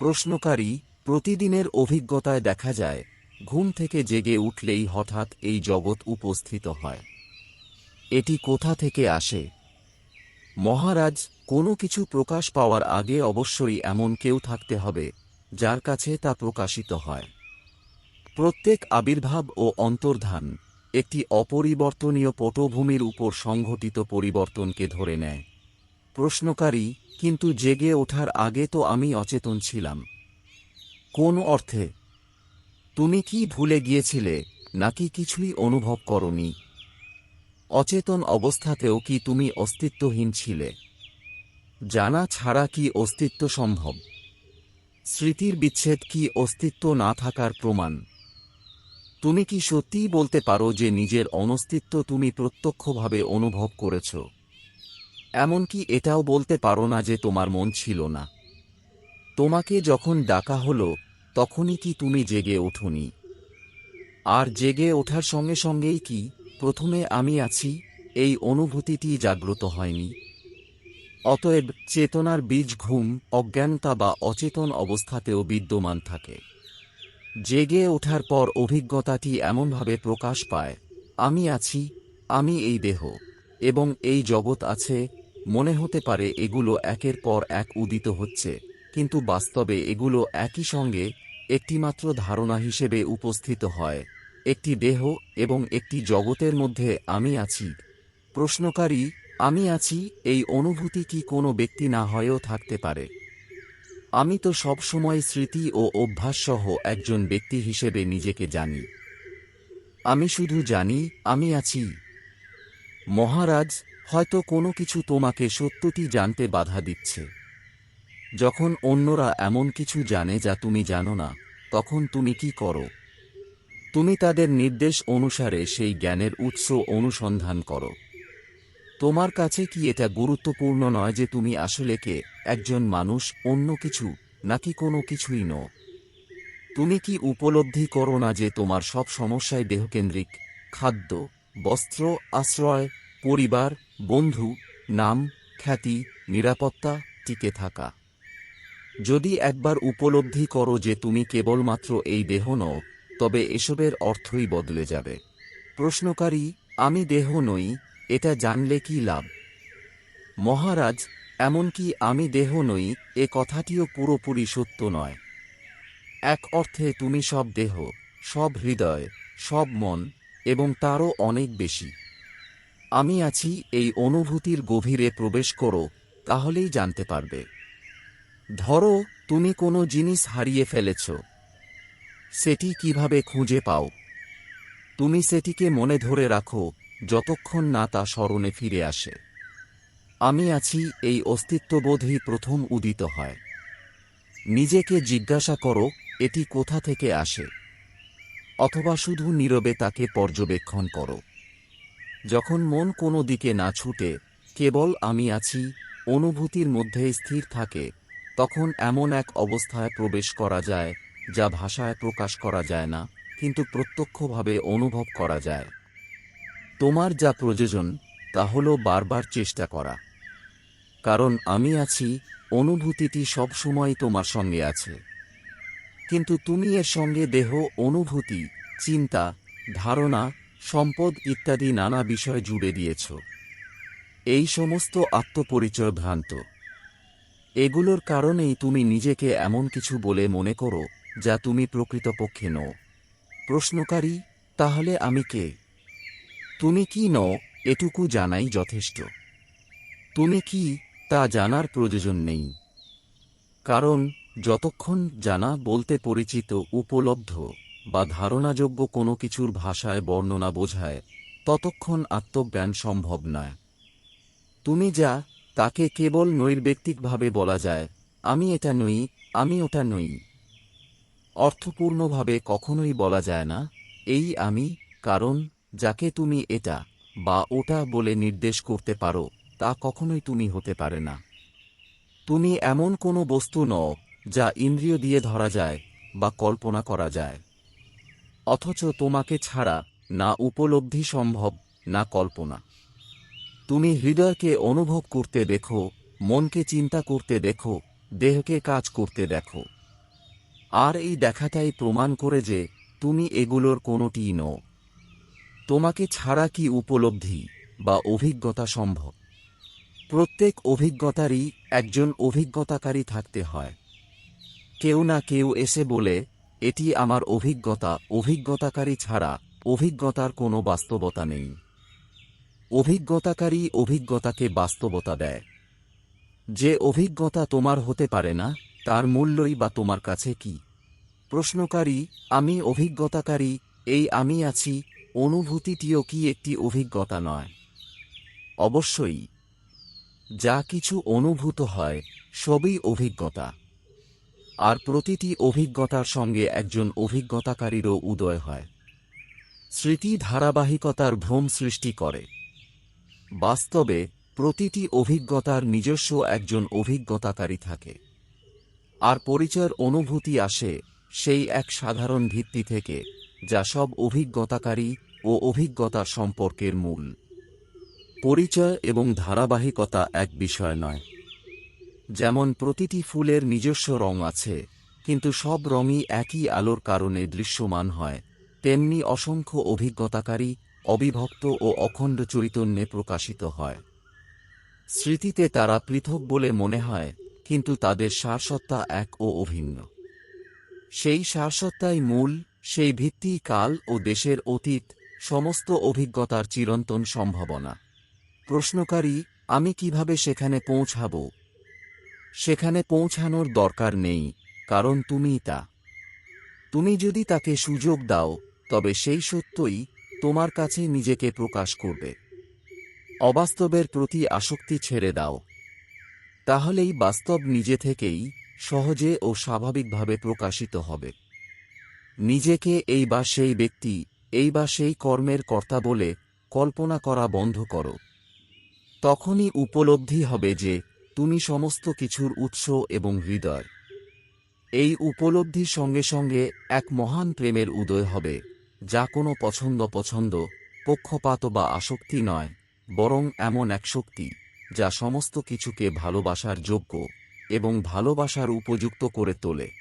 প্রশ্নকারী: প্রতিদিনের অভিজ্ঞতায় দেখা যায়, ঘুম থেকে জেগে উঠলেই হঠাৎ এই জগৎ উপস্থিত হয়। এটি কোথা থেকে আসে? মহারাজ, কোনো কিছু প্রকাশ পাওয়ার আগে অবশ্যই এমন কেউ থাকতে হবে, যার কাছে তা প্রকাশিত হয়। প্রত্যেক আবির্ভাব ও অন্তর্ধান একটি অপরিবর্তনীয় পটভূমির উপর সংঘটিত পরিবর্তনকে ধরে নেয়। প্রশ্নকারী: কিন্তু জেগে ওঠার আগে তো আমি অচেতন ছিলাম। কোন অর্থে? তুমি কি ভুলে গিয়েছিলে, নাকি কিছুই অনুভব করনি? অচেতন অবস্থাতেও কি তুমি অস্তিত্বহীন ছিলে? জানা ছাড়া কি অস্তিত্ব সম্ভব? স্মৃতির বিচ্ছেদ কি অস্তিত্ব না থাকার প্রমাণ? তুমি কি সত্যিই বলতে পারো যে নিজের অনস্তিত্ব তুমি প্রত্যক্ষভাবে অনুভব করেছ? এমনকি এটাও বলতে পারো না যে তোমার মন ছিল না? তোমাকে যখন ডাকা হলো, তখনই কি তুমি জেগে ওঠোনি? আর জেগে ওঠার সঙ্গে সঙ্গেই কি প্রথমে আমি আছি এই অনুভূতিটি জাগ্রত হয়নি? অতএব চেতনার বীজ ঘুম, অজ্ঞানতা বা অচেতন অবস্থাতেও বিদ্যমান থাকে। জেগে ওঠার পর অভিজ্ঞতাটি এমনভাবে প্রকাশ পায়, আমি আছি, আমি এই দেহ এবং এই জগৎ আছে। মনে হতে পারে এগুলো একের পর এক উদিত হচ্ছে, কিন্তু বাস্তবে এগুলো একই সঙ্গে একটিমাত্র ধারণা হিসেবে উপস্থিত হয়, একটি দেহ এবং একটি জগতের মধ্যে আমি আছি। প্রশ্নকারী: আমি আছি এই অনুভূতি কি কোনো ব্যক্তি না হয়েও থাকতে পারে? আমি তো সব সময় স্মৃতি ও অভ্যাসসহ একজন ব্যক্তি হিসেবে নিজেকে জানি। আমি শুধু জানি আমি আছি। মহারাজ, হয়তো কোনো কিছু তোমাকে সত্যটি জানতে বাধা দিচ্ছে। যখন অন্যরা এমন কিছু জানে যা তুমি জানো না, তখন তুমি কি করো? তুমি তাদের নির্দেশ অনুসারে সেই জ্ঞানের উৎস অনুসন্ধান করো। তোমার কাছে কি এটা গুরুত্বপূর্ণ নয় যে তুমি আসলে কে, একজন মানুষ, অন্য কিছু, নাকি কোনো কিছুই নও? তুমি কি উপলব্ধি করো না যে তোমার সব সমস্যাই দেহকেন্দ্রিক? খাদ্য, বস্ত্র, আশ্রয়, পরিবার, বন্ধু, নাম, খ্যাতি, নিরাপত্তা, টিকে থাকা। যদি একবার উপলব্ধি করো যে তুমি কেবলমাত্র এই দেহ নও, তবে এসবের অর্থই বদলে যাবে। প্রশ্নকারী: আমি দেহ নই, এটা জানলে কি লাভ? মহারাজ, এমনকি আমি দেহ নই এ কথাটিও পুরোপুরি সত্য নয়। এক অর্থে তুমি সব দেহ, সব হৃদয়, সব মন, এবং তারও অনেক বেশি। আমি আছি এই অনুভূতির গভীরে প্রবেশ করো, তাহলেই জানতে পারবে। ধরো, তুমি কোনো জিনিস হারিয়ে ফেলেছ। সেটি কিভাবে খুঁজে পাও? তুমি সেটিকে মনে ধরে রাখো যতক্ষণ না তা স্মরণে ফিরে আসে। আমি আছি এই অস্তিত্ববোধই প্রথম উদিত হয়। নিজেকে জিজ্ঞাসা করো, এটি কোথা থেকে আসে? অথবা শুধু নীরবে তাকে পর্যবেক্ষণ করো। যখন মন কোনো দিকে না ছুটে, কেবল আমি আছি অনুভূতির মধ্যে স্থির থাকে, তখন এমন এক অবস্থায় প্রবেশ করা যায় যা ভাষায় প্রকাশ করা যায় না, কিন্তু প্রত্যক্ষভাবে অনুভব করা যায়। তোমার যা প্রয়োজন তা হল বারবার চেষ্টা করা। কারণ আমি আছি অনুভূতিটি সবসময় তোমার সঙ্গে আছে। কিন্তু তুমি এর সঙ্গে দেহ, অনুভূতি, চিন্তা, ধারণা, সম্পদ ইত্যাদি নানা বিষয় জুড়ে দিয়েছ। এই সমস্ত আত্মপরিচয় ভ্রান্ত। এগুলোর কারণেই তুমি নিজেকে এমন কিছু বলে মনে করো যা তুমি প্রকৃতপক্ষে নও। প্রশ্নকারী: তাহলে আমি কে? তুমি কি নও এটুকু জানাই যথেষ্ট। তুমি কি তা জানার প্রয়োজন নেই। কারণ যতক্ষণ জানা বলতে পরিচিত, উপলব্ধ বা ধারণাযোগ্য কোনো কিছুর ভাষায় বর্ণনা বোঝায়, ততক্ষণ আত্মজ্ঞান সম্ভব নয়। তুমি যা, তাকে কেবল নৈর্ব্যক্তিকভাবে বলা যায়, আমি এটা নই, আমি ওটা নই। অর্থপূর্ণভাবে কখনোই বলা যায় না, এই আমি। কারণ যাকে তুমি এটা বা ওটা বলে নির্দেশ করতে পারো, তা কখনোই তুমি হতে পারে না। তুমি এমন কোনো বস্তু নও যা ইন্দ্রিয় দিয়ে ধরা যায় বা কল্পনা করা যায়। অথচ তোমাকে ছাড়া না উপলব্ধি সম্ভব, না কল্পনা। তুমি হৃদয়কে অনুভব করতে দেখো, মনকে চিন্তা করতে দেখো, দেহকে কাজ করতে দেখো। আর এই দেখাটাই প্রমাণ করে যে তুমি এগুলোর কোনোটিই নও। তোমাকে ছাড়া কি উপলব্ধি বা অভিজ্ঞতা সম্ভব? প্রত্যেক অভিজ্ঞতারই একজন অভিজ্ঞতাকারী থাকতে হয়। কেউ না কেউ এসে বলে, এটি আমার অভিজ্ঞতা। অভিজ্ঞতাকারী ছাড়া অভিজ্ঞতার কোনো বাস্তবতা নেই। অভিজ্ঞতাকারী অভিজ্ঞতাকে বাস্তবতা দেয়। যে অভিজ্ঞতা তোমার হতে পারে না, তার মূল্যই বা তোমার কাছে কি? প্রশ্নকারী, আমি অভিজ্ঞতাকারী, এই আমি আছি অনুভূতিটিও কি একটি অভিজ্ঞতা নয়? অবশ্যই। যা কিছু অনুভূত হয় সবই অভিজ্ঞতা। আর প্রতিটি অভিজ্ঞতার সঙ্গে একজন অভিজ্ঞতাকারীরও উদয় হয়। স্মৃতি ধারাবাহিকতার ভ্রম সৃষ্টি করে। বাস্তবে প্রতিটি অভিজ্ঞতার নিজস্ব একজন অভিজ্ঞতাকারী থাকে। আর পরিচয়ের অনুভূতি আসে সেই এক সাধারণ ভিত্তি থেকে, যা সব অভিজ্ঞতাকারী ও অভিজ্ঞতার সম্পর্কের মূল। পরিচয় এবং ধারাবাহিকতা এক বিষয় নয়। যেমন প্রতিটি ফুলের নিজস্ব রং আছে, কিন্তু সব রঙই একই আলোর কারণে দৃশ্যমান হয়, তেমনি অসংখ্য অভিজ্ঞতাকারী অবিভক্ত ও অখণ্ড চৈতন্যে প্রকাশিত হয়। স্মৃতিতে তারা পৃথক বলে মনে হয়, কিন্তু তাদের সারসত্তা এক ও অভিন্ন। সেই সারসত্তাই মূল, সেই ভিত্তি কাল ও দেশের অতীত সমস্ত অভিজ্ঞতার চিরন্তন সম্ভাবনা। প্রশ্নকারী, আমি কিভাবে সেখানে পৌঁছাব? সেখানে পৌঁছানোর দরকার নেই, কারণ তুমিই তা। তুমি যদি তাকে সুযোগ দাও, তবে সেই সত্যই তোমার কাছে নিজেকে প্রকাশ করবে। অবাস্তবের প্রতি আসক্তি ছেড়ে দাও। তাহলেই বাস্তব নিজে থেকেই সহজে ও স্বাভাবিকভাবে প্রকাশিত হবে। নিজেকে এই বা সেই ব্যক্তি, এই বা সেই কর্মের কর্তা বলে কল্পনা করা বন্ধ করো। তখনই উপলব্ধি হবে যে তুমি সমস্ত কিছুর উৎস এবং হৃদয়। এই উপলব্ধির সঙ্গে সঙ্গে এক মহান প্রেমের উদয় হবে, যা কোনো পছন্দ, পক্ষপাত বা আসক্তি নয়, বরং এমন এক শক্তি যা সমস্ত কিছুকে ভালোবাসার যোগ্য এবং ভালোবাসার উপযুক্ত করে তোলে।